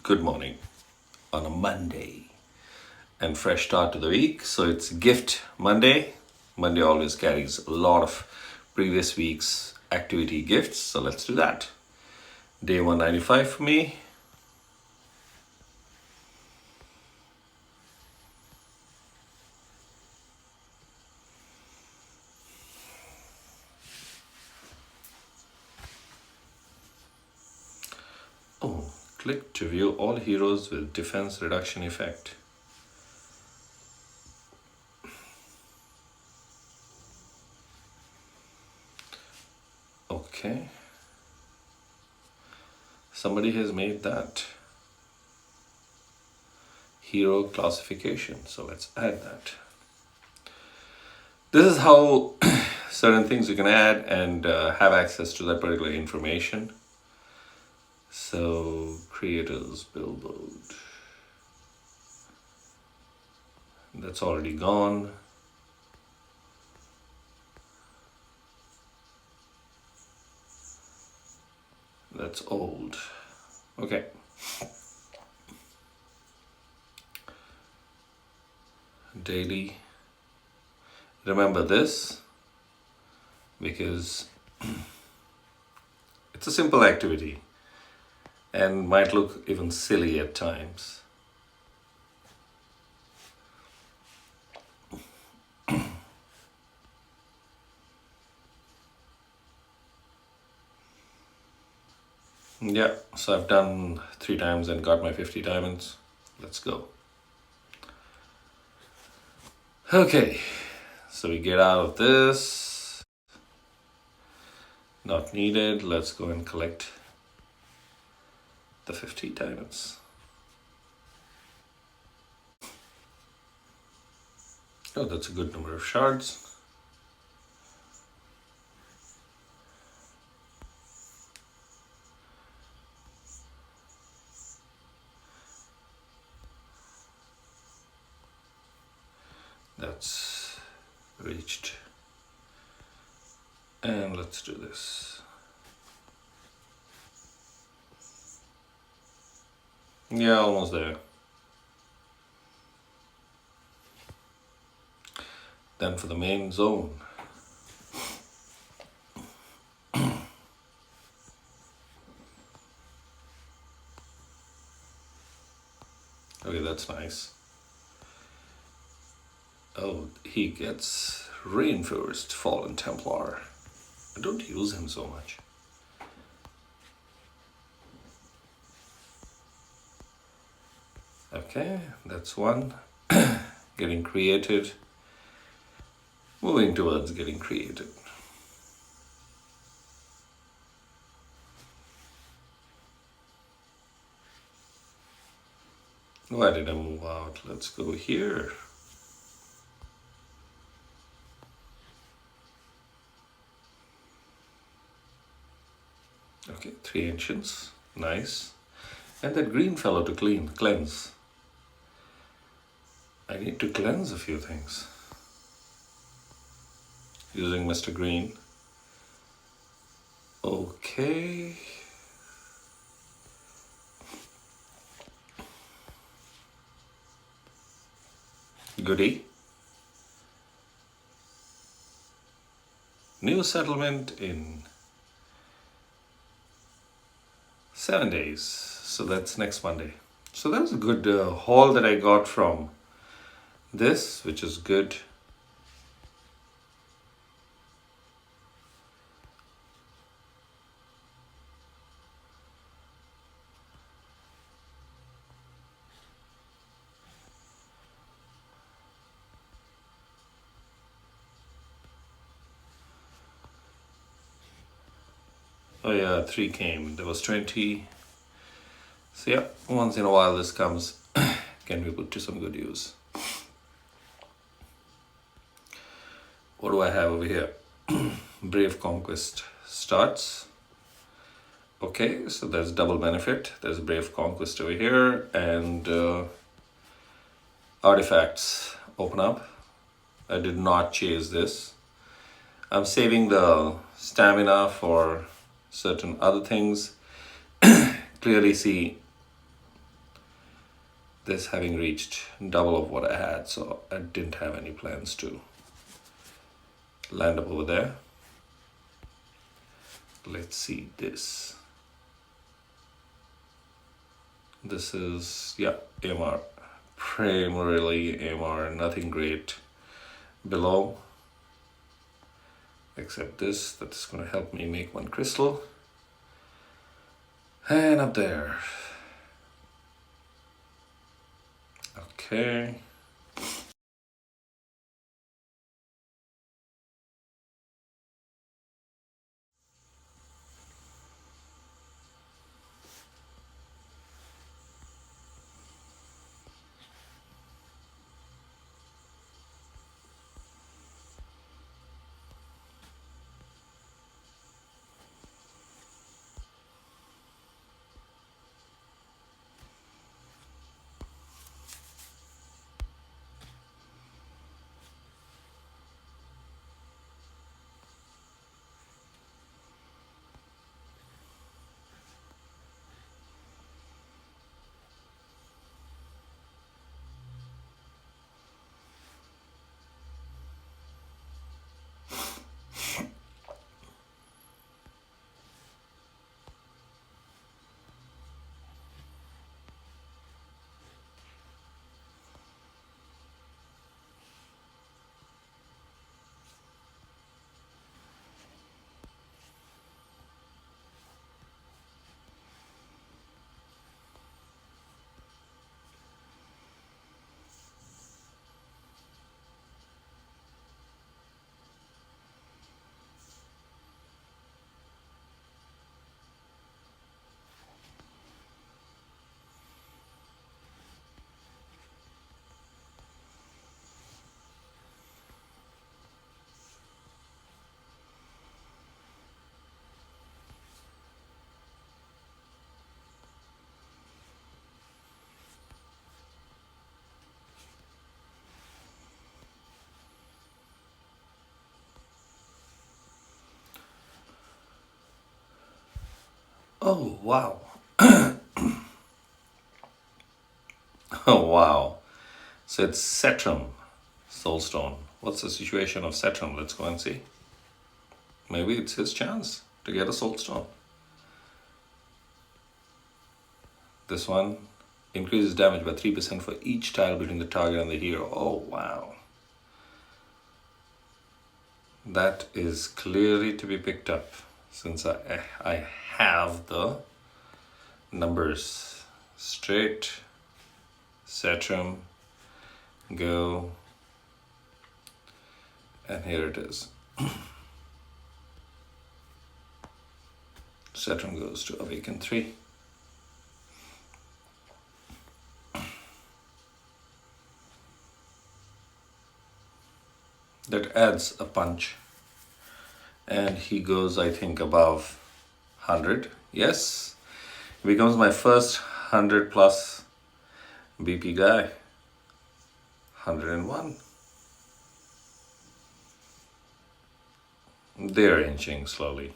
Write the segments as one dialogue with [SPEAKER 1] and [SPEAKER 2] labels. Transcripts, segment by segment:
[SPEAKER 1] Good morning on a Monday and fresh start to the week. So it's Gift Monday. Monday always carries a lot of previous week's activity gifts. So let's do that. Day 195 for me. Oh, click to view all heroes with defense reduction effect. Okay. Somebody has made that hero classification. So let's add that. This is how certain things you can add and have access to that particular information. So creators billboard, that's already gone. That's old. Okay. Daily. Remember this because it's a simple activity and might look even silly at times. Yeah, so I've done 3 times and got my 50 diamonds. Let's go. Okay, so we get out of this. Not needed. Let's go and collect the 50 diamonds. Oh, that's a good number of shards. That's reached. And let's do this. Yeah, almost there. Then for the main zone. Okay, that's nice. Oh, he gets reinforced Fallen Templar. I don't use him so much. Okay, that's one. Getting created. Moving towards getting created. Why did I move out? Let's go here. Okay, 3 ancients. Nice. And that green fellow to cleanse. I need to cleanse a few things. Using Mr. Green. Okay. Goody. New settlement in 7 days. So that's next Monday. So that was a good haul that I got from this, which is good. Oh yeah, 3 came. There was 20. So yeah, once in a while this comes. Can be put to some good use. What do I have over here? Brave Conquest starts. Okay, so there's double benefit. There's Brave Conquest over here and artifacts open up. I did not chase this. I'm saving the stamina for certain other things. Clearly see this having reached double of what I had, so I didn't have any plans to land up over there. Let's see this. This is, yeah, AMR. Primarily AMR, nothing great below. Except this, that's going to help me make one crystal. And up there. Okay. Oh, wow. Oh, wow. So it's Cetrum, Soulstone. What's the situation of Cetrum? Let's go and see. Maybe it's his chance to get a Soulstone. This one increases damage by 3% for each tile between the target and the hero. Oh, wow. That is clearly to be picked up since I have the numbers. Straight, Cetrum, go, and here it is. Cetrum goes to Awaken 3. That adds a punch. And he goes, I think, above 100. Yes, he becomes my first 100 plus BP guy. 101. They're inching slowly.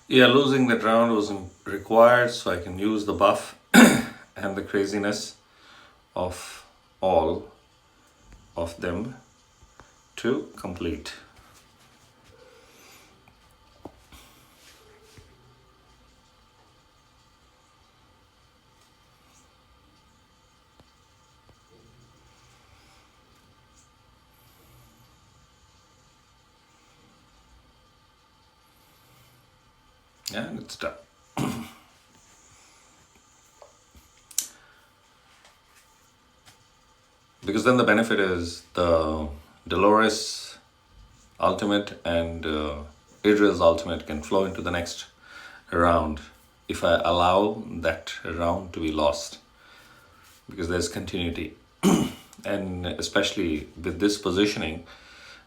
[SPEAKER 1] Yeah, losing that round wasn't required, so I can use the buff and the craziness of all of them to complete. And it's done. Because then the benefit is the Dolores ultimate and Idril's ultimate can flow into the next round if I allow that round to be lost, because there's continuity. And especially with this positioning,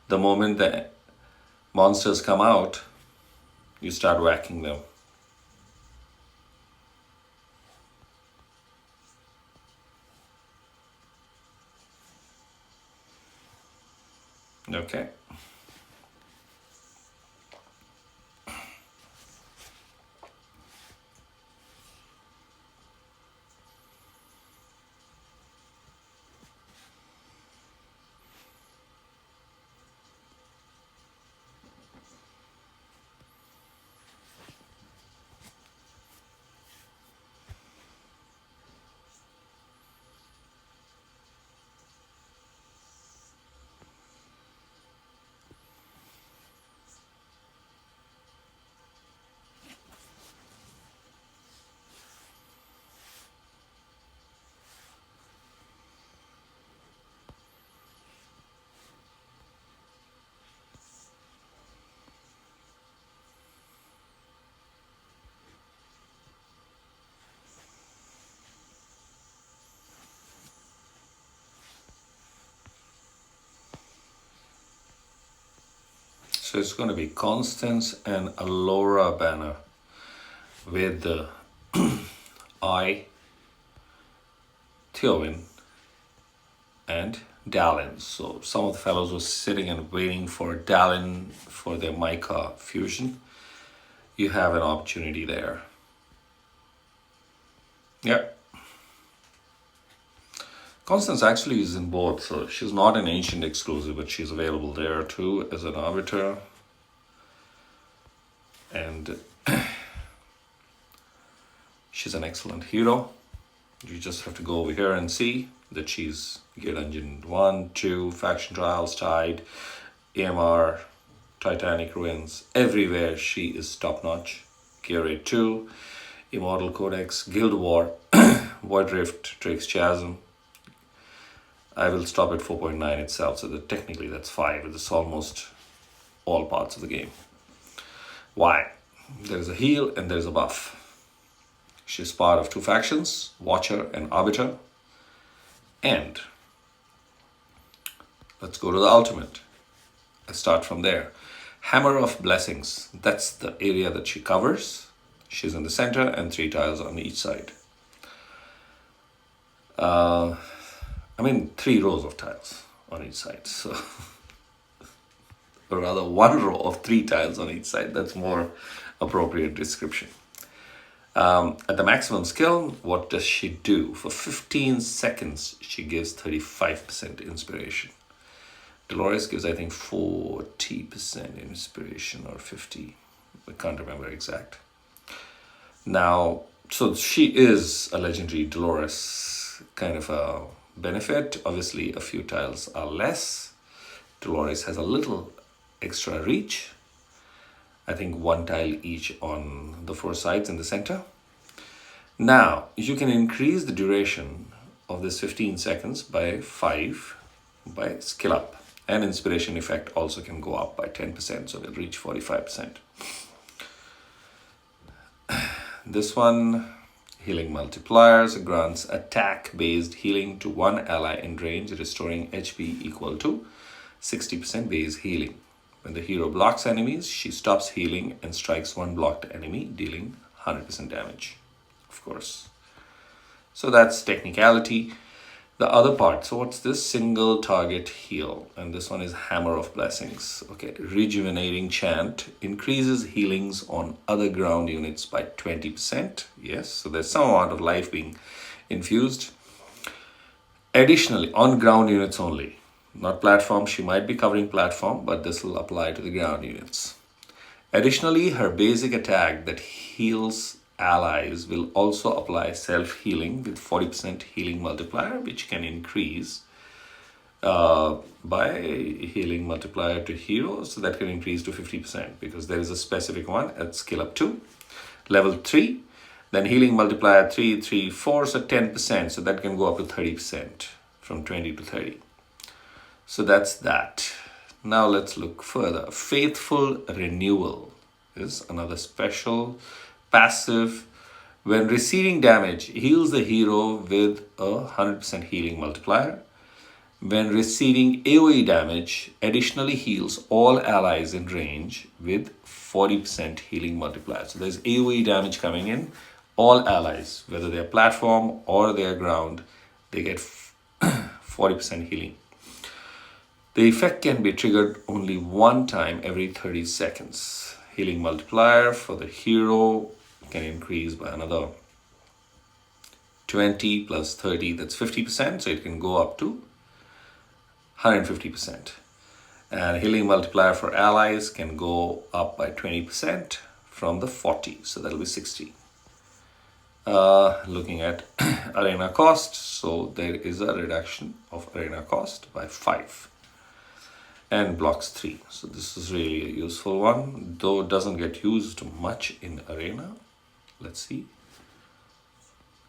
[SPEAKER 1] the moment the monsters come out, you start whacking them. Okay. So it's going to be Constance and Alora banner with the I, Theowin, and Dallin. So some of the fellows were sitting and waiting for Dallin for their Mica fusion. You have an opportunity there. Yep. Constance actually is in both, so she's not an ancient exclusive, but she's available there too as an arbiter. And she's an excellent hero. You just have to go over here and see that she's Gear Dungeon 1, 2, Faction Trials, Tide, AMR, Titanic Ruins. Everywhere she is top notch. Gear 8 2, Immortal Codex, Guild War, Void Rift, Drake's Chasm. I will stop at 4.9 itself, so that technically that's 5. It's almost all parts of the game. Why? There's a heal and there's a buff. She's part of 2 factions, Watcher and Arbiter. And let's go to the ultimate. Let's start from there. Hammer of Blessings. That's the area that she covers. She's in the center and 3 tiles on each side. 3 rows of tiles on each side. So, or rather 1 row of 3 tiles on each side. That's more appropriate description. At the maximum skill, what does she do? For 15 seconds, she gives 35% inspiration. Dolores gives, I think, 40% inspiration or 50. I can't remember exact. Now, so she is a legendary Dolores kind of a benefit. Obviously, a few tiles are less. Dolores has a little extra reach. I think 1 tile each on the 4 sides in the center. Now, you can increase the duration of this 15 seconds by 5 by skill up. And inspiration effect also can go up by 10%, so it'll reach 45%. This one, Healing Multipliers, grants attack-based healing to 1 ally in range, restoring HP equal to 60% base healing. When the hero blocks enemies, she stops healing and strikes 1 blocked enemy, dealing 100% damage, of course. So that's technicality. The other part, so what's this? Single target heal, and this one is Hammer of Blessings. Okay, rejuvenating chant increases healings on other ground units by 20%. Yes, so there's some amount of life being infused. Additionally, on ground units only, not platform. She might be covering platform, but this will apply to the ground units. Additionally, her basic attack that heals allies will also apply self-healing with 40% healing multiplier, which can increase by healing multiplier to hero, so that can increase to 50% because there is a specific one at skill up 2. Level 3, then healing multiplier 3, 3, 4, so 10%, so that can go up to 30% from 20 to 30. So that's that. Now let's look further. Faithful Renewal is another special passive. When receiving damage, heals the hero with a 100% healing multiplier. When receiving AoE damage, additionally heals all allies in range with 40% healing multiplier. So there's AoE damage coming in. All allies, whether they're platform or they're ground, they get 40% healing. The effect can be triggered only one time every 30 seconds. Healing multiplier for the hero can increase by another 20 plus 30, that's 50%, so it can go up to 150%. And healing multiplier for allies can go up by 20% from the 40, so that'll be 60. Looking at arena cost, so there is a reduction of arena cost by 5. And blocks 3. So this is really a useful one, though it doesn't get used much in arena. Let's see.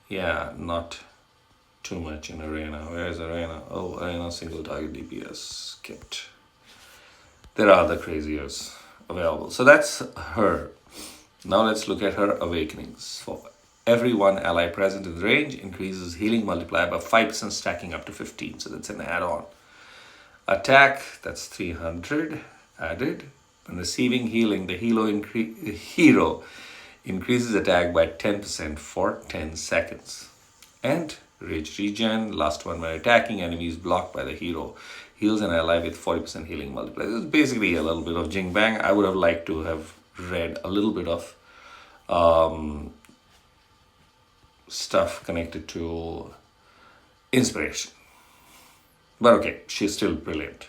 [SPEAKER 1] Yeah, not too much in arena. Where is arena? Oh, arena single target DPS skipped. There are other craziers available. So that's her. Now let's look at her awakenings. For every one ally present in the range, increases healing multiplier by 5%, stacking up to 15. So that's an add-on. Attack, that's 300 added. When receiving healing, the hero increases attack by 10% for 10 seconds. And rage regen, last one, when attacking enemies blocked by the hero, heals an ally with 40% healing multiplier. This is basically a little bit of Jing Bang. I would have liked to have read a little bit of stuff connected to inspiration. But okay, she's still brilliant.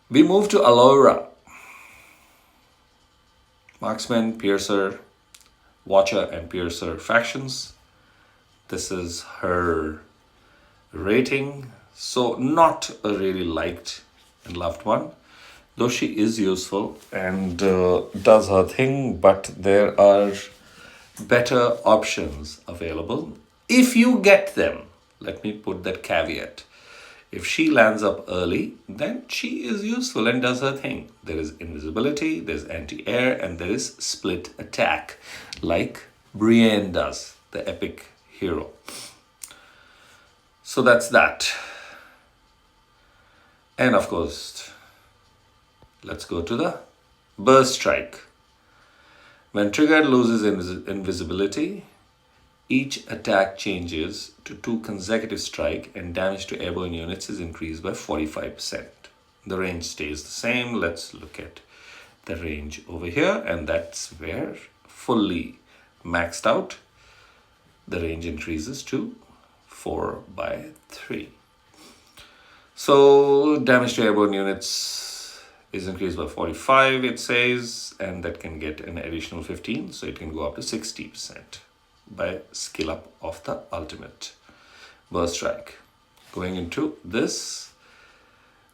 [SPEAKER 1] We move to Alora. Marksman, Piercer, Watcher, and Piercer factions. This is her rating. So not a really liked and loved one, though she is useful and does her thing, but there are better options available if you get them. Let me put that caveat. If she lands up early, then she is useful and does her thing. There is invisibility, there's anti-air, and there is split attack, like Brienne does, the epic hero. So that's that. And of course, let's go to the Burst Strike. When triggered, loses invisibility. Each attack changes to 2 consecutive strike, and damage to airborne units is increased by 45%. The range stays the same. Let's look at the range over here, and that's where fully maxed out the range increases to 4/3. So damage to airborne units is increased by 45, it says, and that can get an additional 15, so it can go up to 60% by skill up of the ultimate Burst Strike. Going into this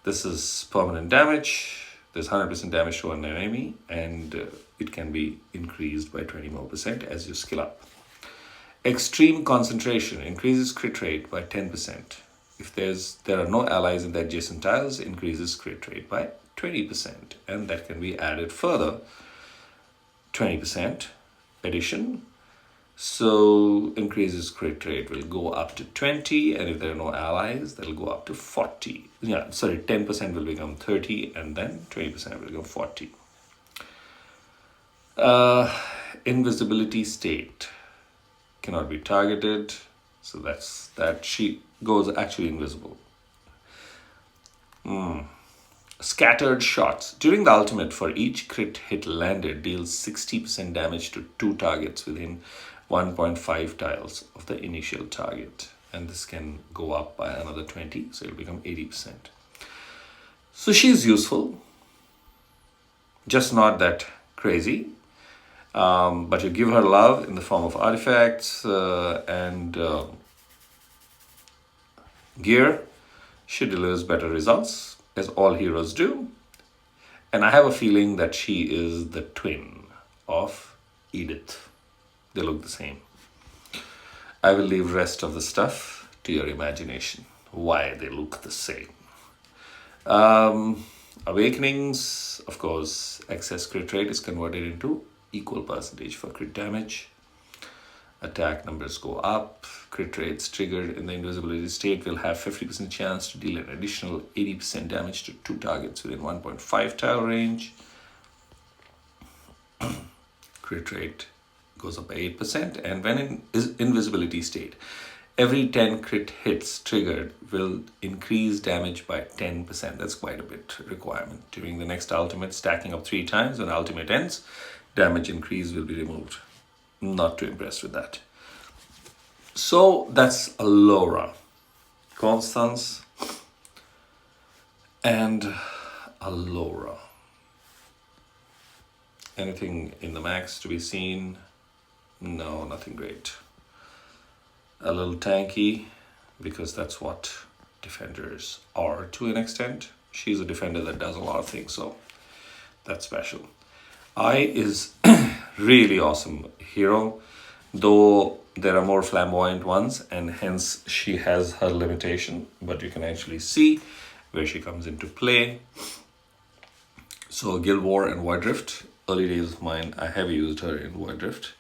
[SPEAKER 1] is permanent damage. There's 100% damage to an enemy, and it can be increased by 20 more % as you skill up. Extreme Concentration increases crit rate by 10%. If there are no allies in the adjacent tiles, increases crit rate by 20%, and that can be added further, 20% addition. So increases crit rate will go up to 20, and if there are no allies, that'll go up to 40. 10% will become 30, and then 20% will become 40. Invisibility state cannot be targeted, so that's that. She goes actually invisible. Scattered shots. During the ultimate, for each crit hit landed, deals 60% damage to 2 targets within 1.5 tiles of the initial target. And this can go up by another 20, so it'll become 80%. So she's useful, just not that crazy. But you give her love in the form of artifacts and gear. She delivers better results, as all heroes do. And I have a feeling that she is the twin of Edith. They look the same. I will leave rest of the stuff to your imagination, why they look the same. Awakenings, of course, excess crit rate is converted into equal percentage for crit damage. Attack numbers go up. Crit rates triggered in the invisibility state will have 50% chance to deal an additional 80% damage to 2 targets within 1.5 tile range. Crit rate goes up by 8%. And when in invisibility state, every 10 crit hits triggered will increase damage by 10%. That's quite a bit requirement. During the next ultimate, stacking up 3 times, when ultimate ends, damage increase will be removed. Not too impressed with that. So that's Allura, Constance, and Allura. Anything in the max to be seen? No, nothing great. A little tanky, because that's what defenders are to an extent. She's a defender that does a lot of things, so that's special. I is really awesome hero, though there are more flamboyant ones, and hence she has her limitation, but you can actually see where she comes into play. So Guild War and Void Drift, early days of mine, I have used her in Void Drift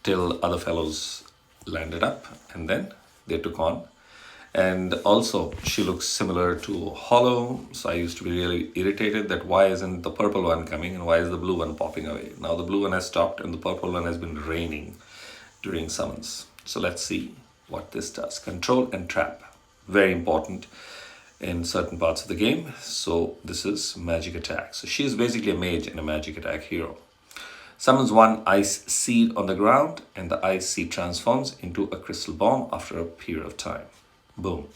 [SPEAKER 1] till other fellows landed up, and then they took on. And also she looks similar to Hollow, so I used to be really irritated that why isn't the purple one coming and why is the blue one popping away. Now the blue one has stopped and the purple one has been raining during summons. So let's see what this does. Control and trap, very important in certain parts of the game. So this is magic attack. So she's basically a mage and a magic attack hero. Summons 1 ice seed on the ground, and the ice seed transforms into a crystal bomb after a period of time. Boom.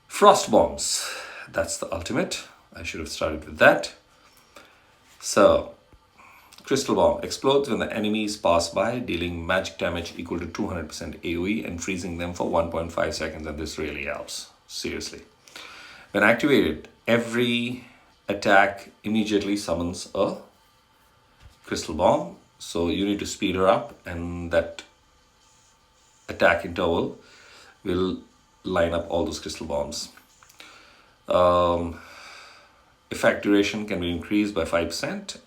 [SPEAKER 1] Frost bombs. That's the ultimate. I should have started with that. So, crystal bomb explodes when the enemies pass by, dealing magic damage equal to 200% AoE and freezing them for 1.5 seconds. And this really helps. Seriously. When activated, every attack immediately summons a crystal bomb. So you need to speed her up, and that attack interval will line up all those crystal bombs. Effect duration can be increased by 5%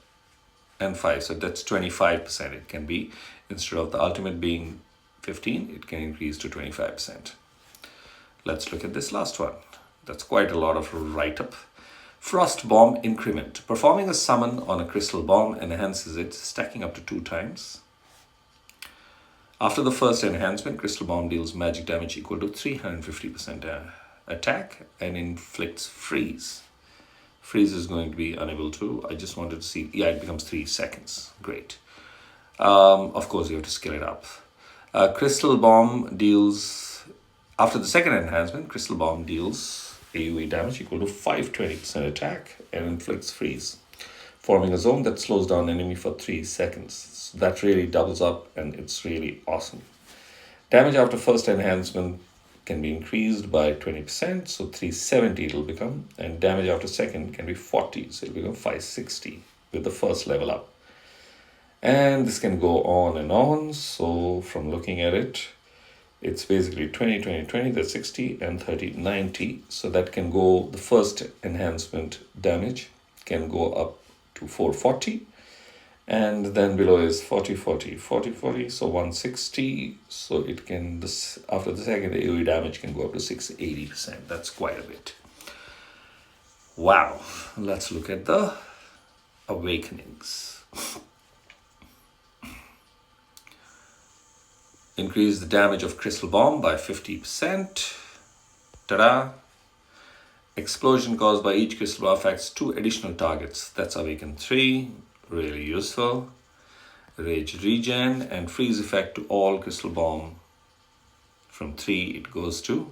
[SPEAKER 1] and 5, so that's 25% it can be. Instead of the ultimate being 15, it can increase to 25%. Let's look at this last one. That's quite a lot of write-up. Frost bomb increment. Performing a summon on a crystal bomb enhances it, stacking up to 2 times. After the first enhancement, Crystal Bomb deals magic damage equal to 350% attack and inflicts freeze. Freeze is going to be unable to. I just wanted to see. Yeah, it becomes 3 seconds. Great. Of course, you have to scale it up. Crystal Bomb deals, after the second enhancement, Crystal Bomb deals AoE damage equal to 520% attack and inflicts freeze, forming a zone that slows down an enemy for 3 seconds. That really doubles up, and it's really awesome. Damage after first enhancement can be increased by 20%, so 370 it'll become, and damage after second can be 40, so it'll become 560 with the first level up. And this can go on and on, so from looking at it, it's basically 20, 20, 20, that's 60, and 30, 90, so that can go, the first enhancement damage can go up to 440, and then below is 40, 40, 40, 40, so 160. So it can, this after the second AoE damage can go up to 680%. That's quite a bit. Wow. Let's look at the awakenings. Increase the damage of Crystal Bomb by 50%. Ta-da! Explosion caused by each crystal bomb affects 2 additional targets. That's Awaken 3. Really useful. Rage Regen and freeze effect to all crystal bomb. From 3 it goes to...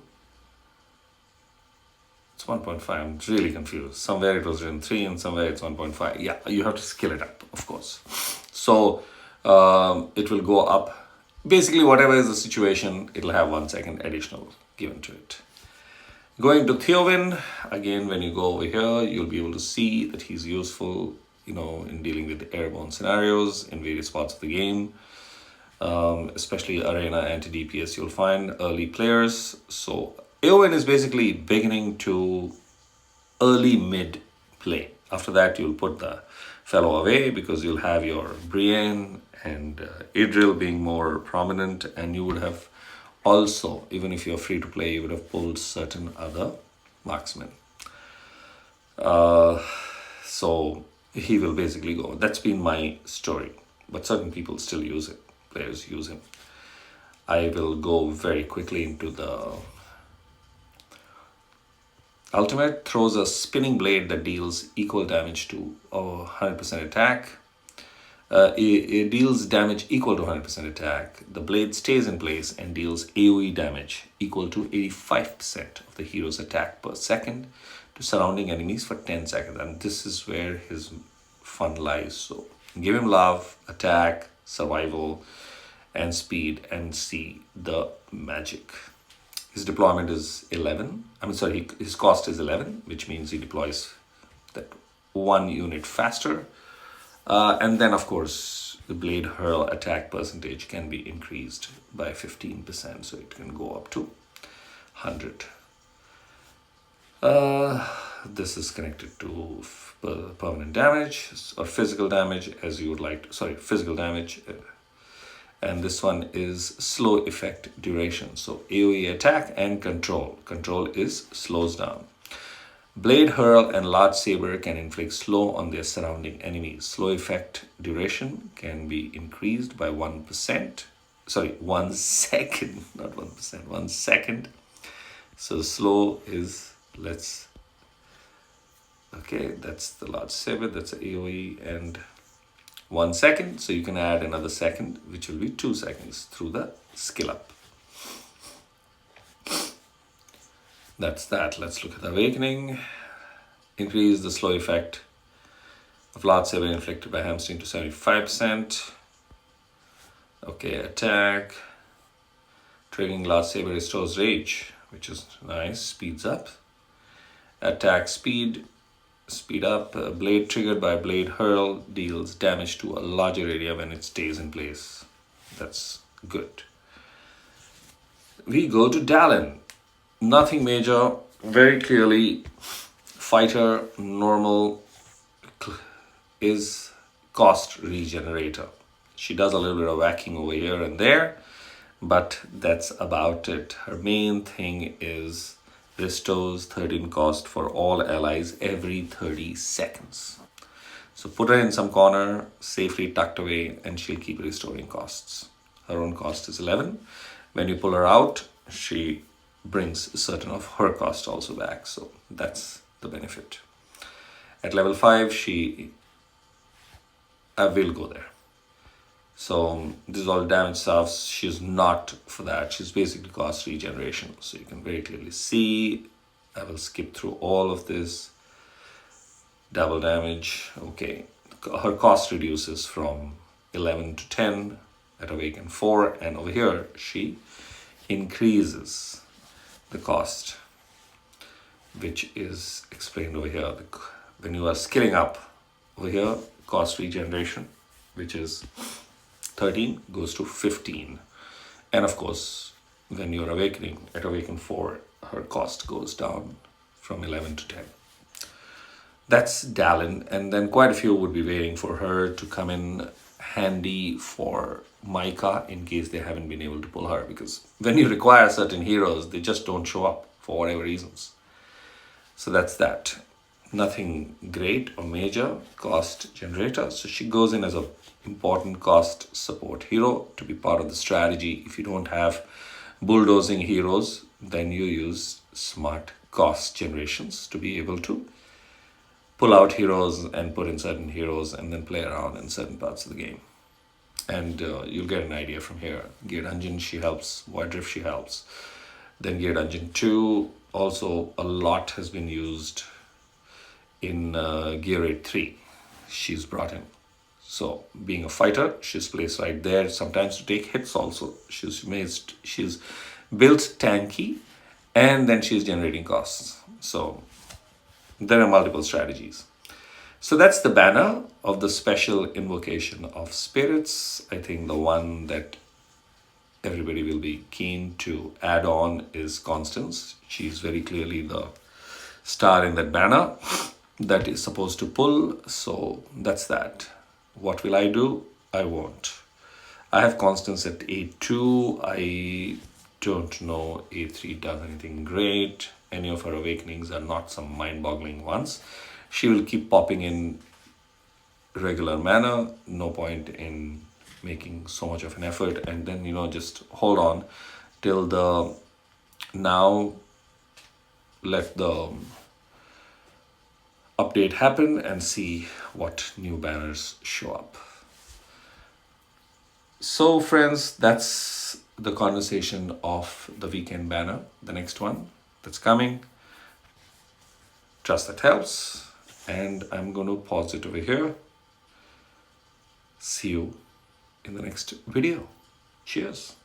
[SPEAKER 1] It's 1.5. I'm really confused. Somewhere it was written 3 and somewhere it's 1.5. Yeah, you have to scale it up, of course. So it will go up. Basically, whatever is the situation, it'll have 1 second additional given to it. Going to Theowin, again, when you go over here, you'll be able to see that he's useful, in dealing with airborne scenarios in various parts of the game. Especially Arena anti-DPS, you'll find early players. So Eowyn is basically beginning to early mid play. After that, you'll put the fellow away because you'll have your Brienne and Idril being more prominent, and you would have also, even if you're free to play, you would have pulled certain other marksmen. So he will basically go. That's been my story, but certain people still use it. Players use him. I will go very quickly into the ultimate. Throws a spinning blade that deals equal damage to 100% attack. It deals damage equal to 100% attack. The blade stays in place and deals AoE damage equal to 85% of the hero's attack per second to surrounding enemies for 10 seconds. And this is where his fun lies. So give him love, attack, survival, and speed, and see the magic. His deployment is 11. His cost is 11, which means he deploys that 1 unit faster. And then, of course, the blade hurl attack percentage can be increased by 15%, so it can go up to 100. This is connected to permanent damage or physical damage, as you would like to. Physical damage. And this one is slow effect duration. So AoE attack and control. Control is slows down. Blade hurl and large saber can inflict slow on their surrounding enemies. Slow effect duration can be increased by 1%. 1 second, not 1%, 1 second. So slow is, that's the large saber, that's AoE, and 1 second. So you can add another second, which will be 2 seconds through the skill up. That's that. Let's look at the Awakening. Increase the slow effect of large saber inflicted by hamstring to 75%. Okay, attack. Triggering large saber restores rage, which is nice. Speeds up. Attack speed up. Blade triggered by blade hurl deals damage to a larger area when it stays in place. That's good. We go to Dallin. Nothing major, very clearly fighter, normal, is cost regenerator. She does a little bit of whacking over here and there, but that's about it. Her main thing is restores 13 cost for all allies every 30 seconds. So put her in some corner, safely tucked away, and she'll keep restoring costs. Her own cost is 11. When you pull her out, she brings certain of her cost also back, so that's the benefit. At level 5, I will go there. So this is all damage stuff. She's not for that. She's basically cost regeneration. So you can very clearly see. I will skip through all of this. Double damage. Okay. Her cost reduces from 11 to 10 at Awaken 4. And over here, she increases the cost, which is explained over here. When you are skilling up over here, cost regeneration, which is 13, goes to 15. And of course, when you're awakening at Awaken 4, her cost goes down from 11 to 10. That's Dallin, and then quite a few would be waiting for her to come in handy for Micah in case they haven't been able to pull her, because when you require certain heroes, they just don't show up for whatever reasons. So that's that. nothing great or major cost generator. So she goes in as a important cost support hero to be part of the strategy. If you don't have bulldozing heroes, then you use smart cost generations to be able to pull out heroes and put in certain heroes and then play around in certain parts of the game. And you'll get an idea from here. Gear Dungeon, she helps. Void Drift, she helps. Then Gear Dungeon 2, also a lot has been used in Gear Raid 3. She's brought in. So being a fighter, she's placed right there, sometimes to take hits also. She's built tanky, and then she's generating costs. So there are multiple strategies. So that's the banner of the special invocation of spirits. I think the one that everybody will be keen to add on is Constance. She's very clearly the star in that banner that is supposed to pull. So that's that. What will I do? I won't. I have Constance at A2. I don't know A3 does anything great. Any of her awakenings are not some mind-boggling ones. She will keep popping in regular manner. No point in making so much of an effort, and then just hold on till the now. Let the update happen and see what new banners show up. So friends, that's the conversation of the weekend banner. The next one that's coming. Trust that helps. And I'm going to pause it over here. See you in the next video. Cheers.